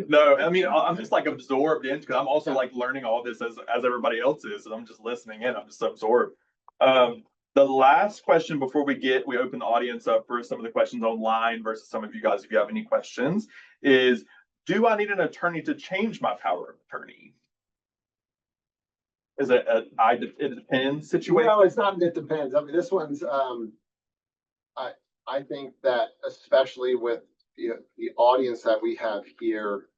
no, I mean, I'm just like absorbed in, because I'm also like learning all this as everybody else is, and I'm just listening in, I'm just so absorbed. The last question before we open the audience up for some of the questions online versus some of you guys, if you have any questions, is, do I need an attorney to change my power of attorney? Is it it depends situation? Well, it's not, it depends. I mean, this one's, I think that especially with the audience that we have here,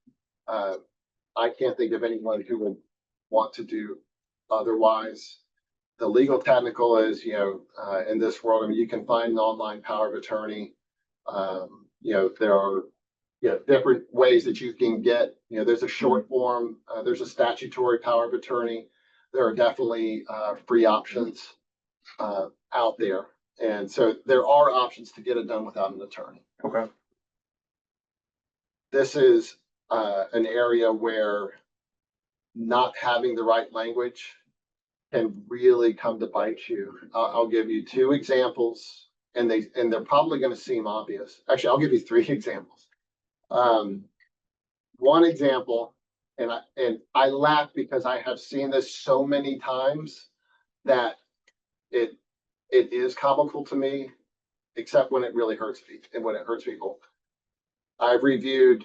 I can't think of anyone who would want to do otherwise. The legal technical is, in this world, I mean, you can find an online power of attorney. There are, different ways that you can get, there's a short form, there's a statutory power of attorney. There are definitely free options out there. And so there are options to get it done without an attorney. Okay. This is an area where not having the right language can really come to bite you. I'll give you two examples, and they're probably going to seem obvious. Actually, I'll give you three examples. One example, and I laugh because I have seen this so many times that it is comical to me, except when it really hurts people and when it hurts people. I've reviewed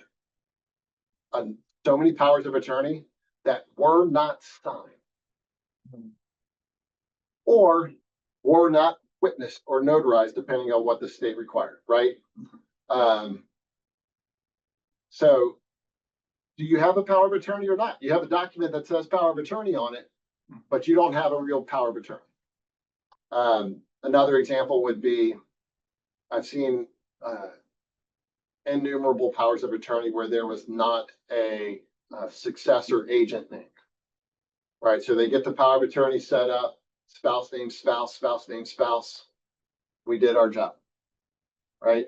so many powers of attorney that were not signed or were not witnessed or notarized, depending on what the state required, right? So do you have a power of attorney or not? You have a document that says power of attorney on it, but you don't have a real power of attorney. Another example would be, I've seen innumerable powers of attorney where there was not a successor agent name, right? So they get the power of attorney set up, spouse name spouse, spouse name spouse. We did our job, right?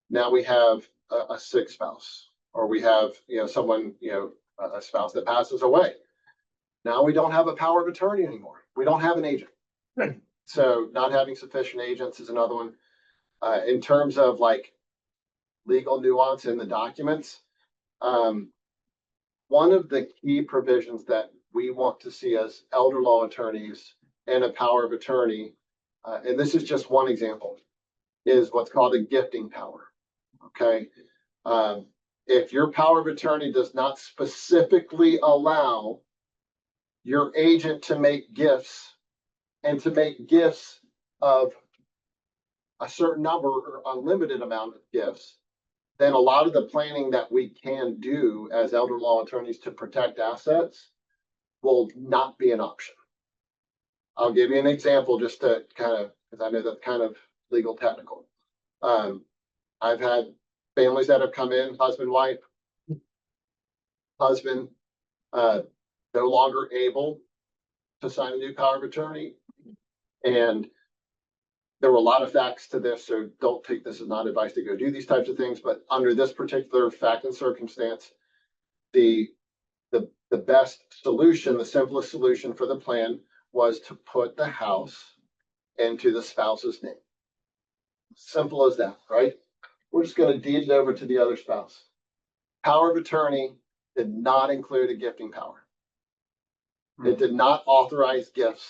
Now we have a sick spouse, or we have, someone, a spouse that passes away. Now we don't have a power of attorney anymore. We don't have an agent. So not having sufficient agents is another one. In terms of like legal nuance in the documents, one of the key provisions that we want to see as elder law attorneys and a power of attorney, and this is just one example, is what's called a gifting power. Okay. If your power of attorney does not specifically allow your agent to make gifts, and to make gifts of a certain number or unlimited amount of gifts, then a lot of the planning that we can do as elder law attorneys to protect assets will not be an option. I'll give you an example just to kind of, because I know that's kind of legal technical. I've had families that have come in, husband, wife, husband, no longer able to sign a new power of attorney. And there were a lot of facts to this, so don't take this as not advice to go do these types of things. But under this particular fact and circumstance, the best solution, the simplest solution for the plan was to put the house into the spouse's name. Simple as that, right? We're just going to deed it over to the other spouse. Power of attorney did not include a gifting power. It did not authorize gifts,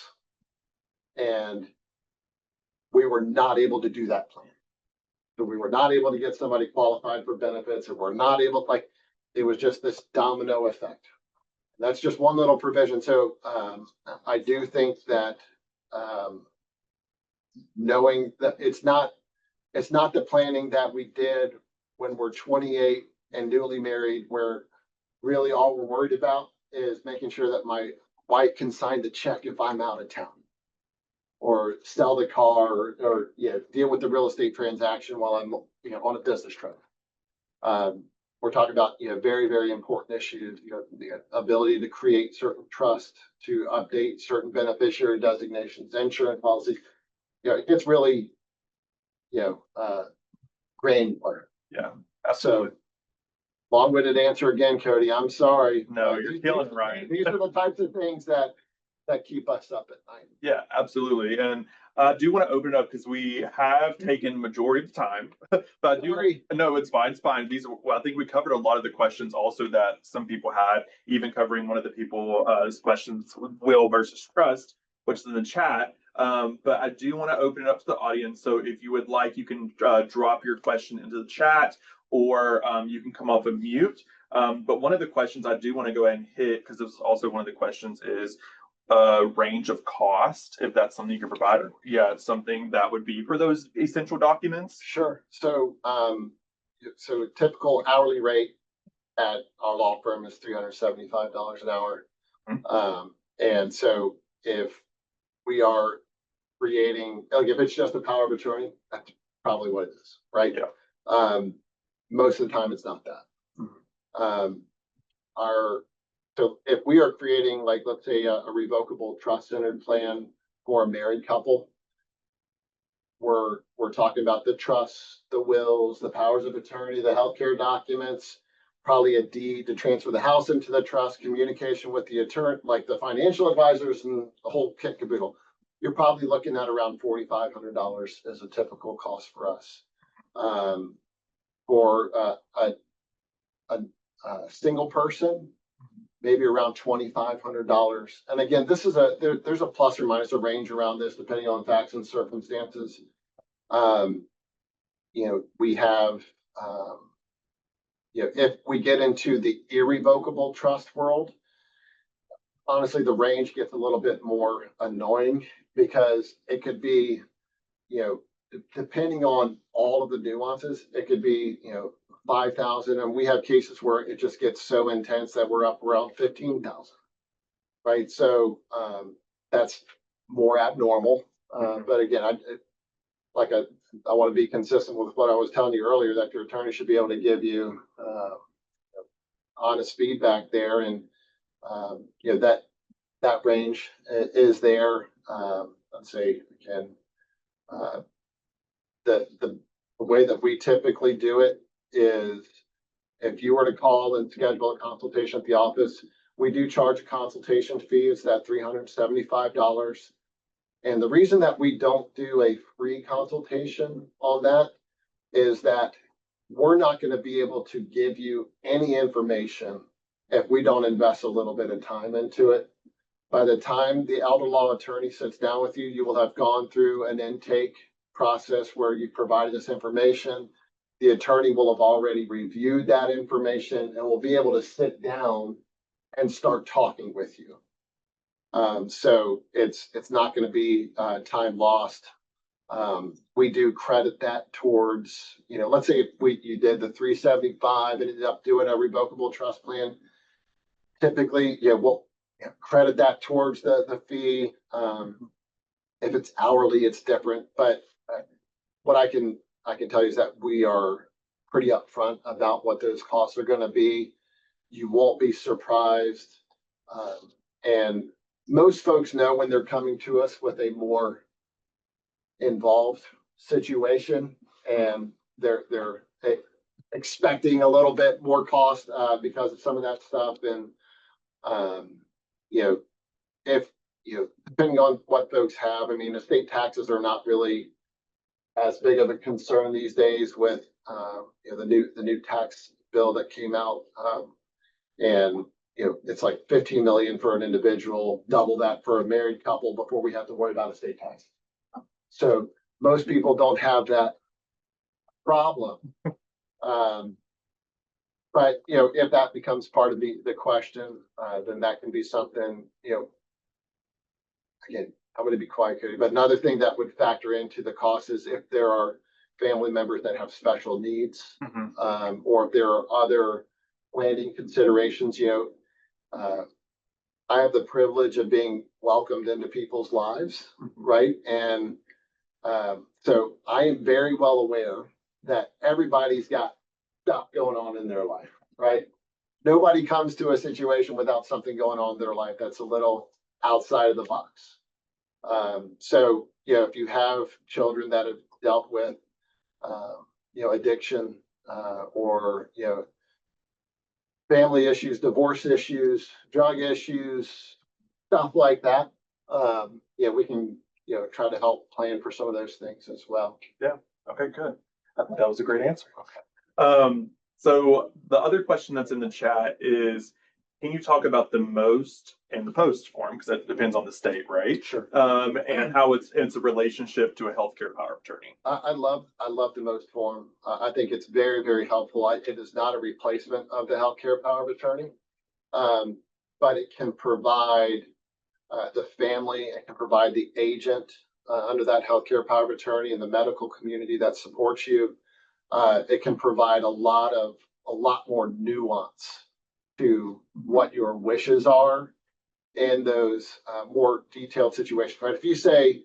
and we were not able to do that plan. So we were not able to get somebody qualified for benefits, and we're not able, like, it was just this domino effect. That's just one little provision. So I do think that knowing that it's not the planning that we did when we're 28 and newly married, where really all we're worried about is making sure that my wife can sign the check if I'm out of town, or sell the car, or deal with the real estate transaction while I'm on a business trip. We're talking about very, very important issues, the ability to create certain trust, to update certain beneficiary designations, insurance policies. It gets really granular. Yeah, absolutely. So long-winded answer again, Cody. I'm sorry. No, you're killing it, Ryan. These are the types of things that keep us up at night. Yeah, absolutely. And I do want to open it up because we have taken majority of the time, but I do. Sorry. No, it's fine. It's fine. Well, I think we covered a lot of the questions also that some people had, even covering one of the people's questions, will versus trust, which is in the chat. But I do want to open it up to the audience. So if you would like, you can drop your question into the chat, or you can come off of mute. But one of the questions I do want to go ahead and hit, because this is also one of the questions, is range of cost, if that's something you can provide. Yeah, it's something that would be for those essential documents. Sure. So so typical hourly rate at our law firm is $375 an hour. Mm-hmm. And so if we are creating, like if it's just a power of attorney, that's probably what it is, right? Yeah. Most of the time it's not that. Mm-hmm. So if we are creating, like, let's say a revocable trust-centered plan for a married couple, we're talking about the trusts, the wills, the powers of attorney, the healthcare documents, probably a deed to transfer the house into the trust, communication with the attorney, like the financial advisors, and the whole kit caboodle. You're probably looking at around $4,500 as a typical cost for us. For a single person, maybe around $2,500. And again, this is there's a plus or minus a range around this depending on facts and circumstances. We have, if we get into the irrevocable trust world, honestly, the range gets a little bit more annoying, because it could be, depending on all of the nuances, it could be, 5,000, and we have cases where it just gets so intense that we're up around 15,000, right? So that's more abnormal. But again, I want to be consistent with what I was telling you earlier, that your attorney should be able to give you honest feedback there, and that range is there. Let's say again, the way that we typically do it is, if you were to call and schedule a consultation at the office, we do charge a consultation fee. It's that $375. And the reason that we don't do a free consultation on that is that we're not going to be able to give you any information if we don't invest a little bit of time into it. By the time the elder law attorney sits down with you, you will have gone through an intake process where you provided this information. The attorney will have already reviewed that information and will be able to sit down and start talking with you. So it's not going to be time lost. We do credit that towards, let's say if you did the 375 and ended up doing a revocable trust plan, typically, we'll credit that towards the fee. If it's hourly, it's different. But what I can tell you is that we are pretty upfront about what those costs are going to be. You won't be surprised. And most folks know when they're coming to us with a more involved situation, and they're expecting a little bit more cost because of some of that stuff. And if depending on what folks have, I mean, estate taxes are not really as big of a concern these days with the new tax bill that came out, and it's like 15 million for an individual, double that for a married couple before we have to worry about estate tax. So most people don't have that problem. But if that becomes part of the question, then that can be something. Again, I'm going to be quiet, Cody. But another thing that would factor into the cost is if there are family members that have special needs, or if there are other planning considerations. I have the privilege of being welcomed into people's lives, right? And so I am very well aware that everybody's got stuff going on in their life, right? Nobody comes to a situation without something going on in their life that's a little outside of the box. So, if you have children that have dealt with, addiction, or, family issues, divorce issues, drug issues, stuff like that, we can, try to help plan for some of those things as well. Yeah. Okay, good. That was a great answer. Okay. So the other question that's in the chat is, can you talk about the most and the post form? Because that depends on the state, right? Sure. And how it's a relationship to a healthcare power of attorney. I love the most form. I think it's very, very helpful. It is not a replacement of the healthcare power of attorney, but it can provide the family, it can provide the agent under that healthcare power of attorney and the medical community that supports you. It can provide a lot more nuance to what your wishes are in those more detailed situations, right? If you say,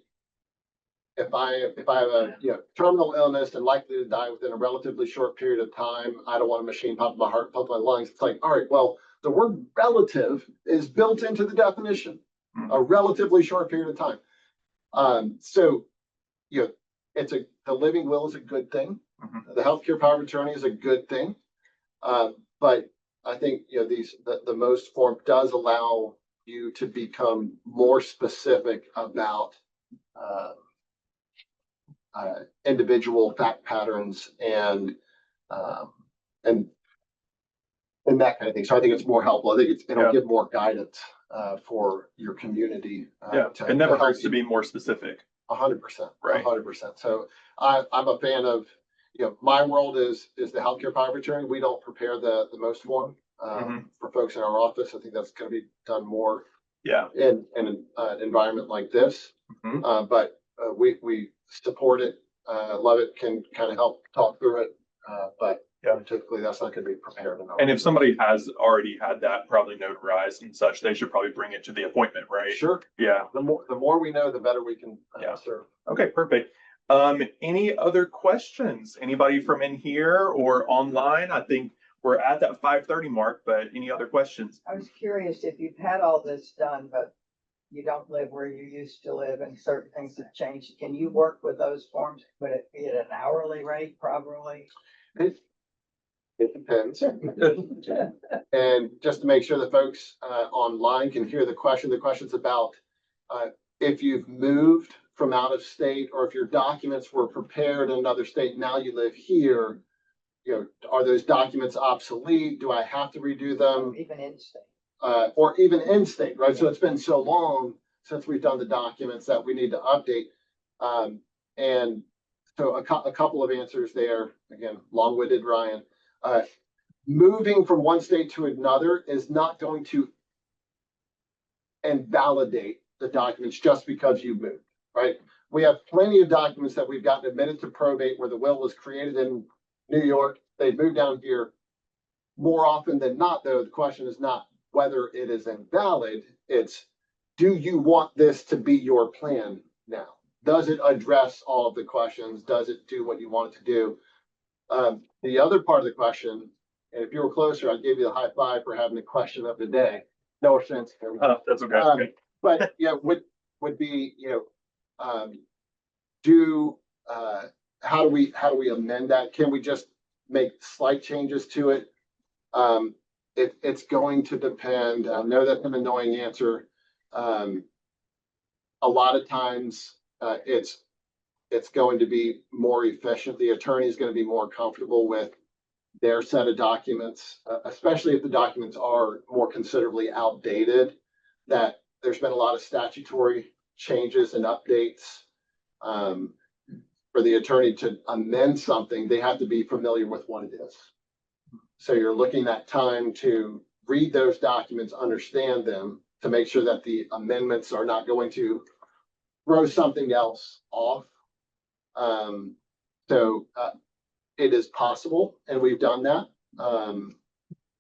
if I have a terminal illness and likely to die within a relatively short period of time, I don't want a machine pumping my heart, pumping my lungs. It's like, all right, well, the word relative is built into the definition, a relatively short period of time. So, the living will is a good thing. The healthcare power of attorney is a good thing. But I think, the most form does allow you to become more specific about individual fact patterns and that kind of thing. So I think it's more helpful. I think it'll give more guidance for your community. It never hurts to be more specific. 100%. Right. 100%. So I'm a fan of, my world is the healthcare power of attorney. We don't prepare the most form for folks in our office. I think that's going to be done more in an environment like this. But we support it, love it, can kind of help talk through it. But typically that's not going to be prepared enough. And if somebody has already had that probably notarized and such, they should probably bring it to the appointment, right? Sure. Yeah. The more we know, the better we can serve. Okay, perfect. Any other questions? Anybody from in here or online? I think we're at that 5:30 mark, but any other questions? I was curious if you've had all this done, but you don't live where you used to live and certain things have changed. Can you work with those forms? Would it be at an hourly rate, probably? It depends. And just to make sure the folks online can hear the question's about if you've moved from out of state or if your documents were prepared in another state, now you live here, are those documents obsolete? Do I have to redo them? Even in state. Or even in state, right? So it's been so long since we've done the documents that we need to update. And so a couple of answers there. Again, long-winded Ryan. Moving from one state to another is not going to invalidate the documents just because you moved, right? We have plenty of documents that we've gotten admitted to probate where the will was created in New York. They moved down here. More often than not, though, the question is not whether it is invalid. It's, do you want this to be your plan now? Does it address all of the questions? Does it do what you want it to do? The other part of the question, and if you were closer, I'd give you the high five for having the question of the day. No offense. That's okay. But would be, how do we amend that? Can we just make slight changes to it? It's going to depend. I know that's an annoying answer. A lot of times, it's going to be more efficient. The attorney is going to be more comfortable with their set of documents, especially if the documents are more considerably outdated, that there's been a lot of statutory changes and updates. For the attorney to amend something, they have to be familiar with what it is. So you're looking at time to read those documents, understand them, to make sure that the amendments are not going to throw something else off. So it is possible, and we've done that.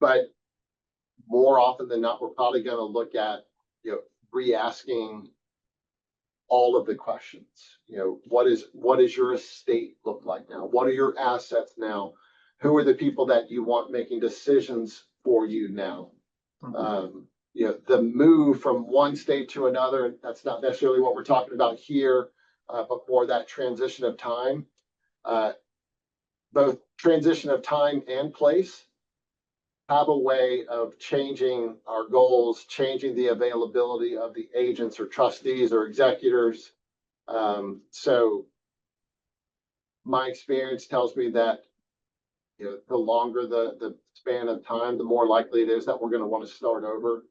But more often than not, we're probably going to look at, re-asking all of the questions. What is your estate look like now? What are your assets now? Who are the people that you want making decisions for you now? The move from one state to another, that's not necessarily what we're talking about here, but more that transition of time. Both transition of time and place have a way of changing our goals, changing the availability of the agents or trustees or executors. So my experience tells me that the longer the span of time, the more likely it is that we're going to want to start over,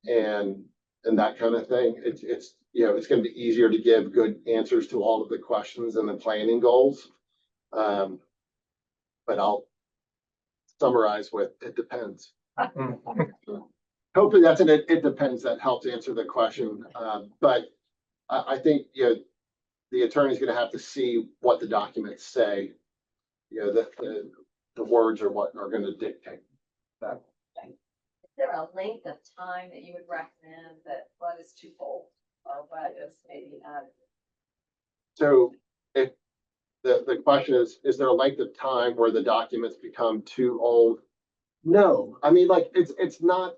and that kind of thing. It's going to be easier to give good answers to all of the questions and the planning goals. But I'll summarize with it depends. Hopefully that's an it depends that helps answer the question. But I think the attorney's going to have to see what the documents say. The words are what are going to dictate that. Is there a length of time that you would recommend that what is too old or what is maybe not? So if the question is there a length of time where the documents become too old? No, I mean, like it's not.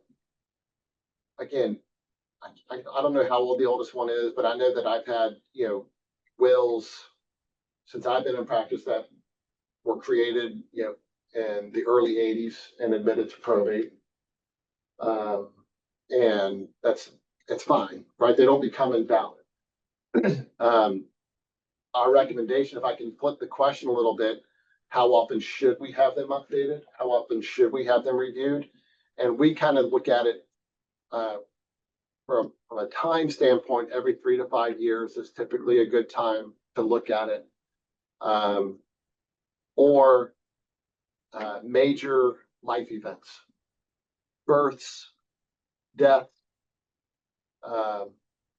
Again, I don't know how old the oldest one is, but I know that I've had wills since I've been in practice that were created in the early '80s and admitted to probate, and it's fine, right? They don't become invalid. Our recommendation, if I can flip the question a little bit, how often should we have them updated? How often should we have them reviewed? And we kind of look at it from a time standpoint. Every 3 to 5 years is typically a good time to look at it. Or major life events, births, death,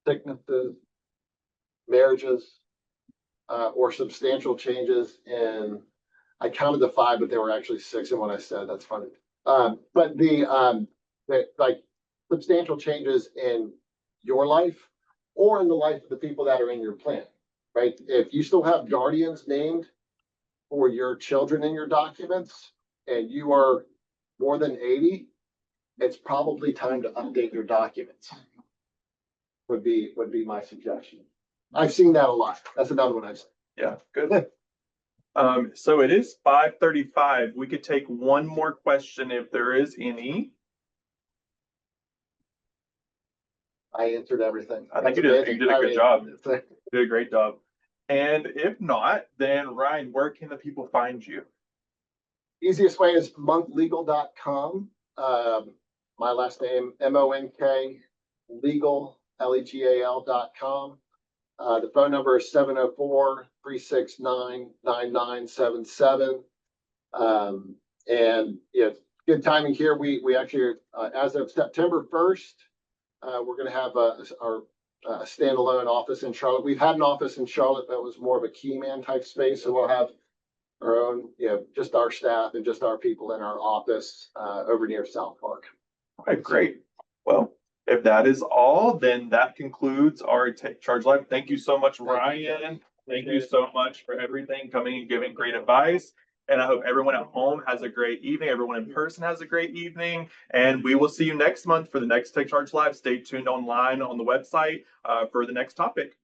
sicknesses, marriages, or substantial changes in, I counted the 5, but there were actually 6 in what I said. That's funny. But the like substantial changes in your life or in the life of the people that are in your plan, right? If you still have guardians named for your children in your documents and you are more than 80, it's probably time to update your documents. Would be my suggestion. I've seen that a lot. That's another one I've seen. Yeah, good. So it is 5:35. We could take one more question if there is any. I answered everything. I think you did a good job. You did a great job. And if not, then Ryan, where can the people find you? Easiest way is monklegal.com. My last name, MONK, legal, LEGAL.com. The phone number is 704-369-9977. And good timing here. We actually, as of September 1st, we're going to have our standalone office in Charlotte. We've had an office in Charlotte that was more of a key man type space. So we'll have our own, just our staff and just our people in our office over near South Park. Okay, great. Well, if that is all, then that concludes our Take Charge Live. Thank you so much, Ryan. Thank you so much for everything, coming and giving great advice. And I hope everyone at home has a great evening. Everyone in person has a great evening. And we will see you next month for the next Take Charge Live. Stay tuned online on the website for the next topic.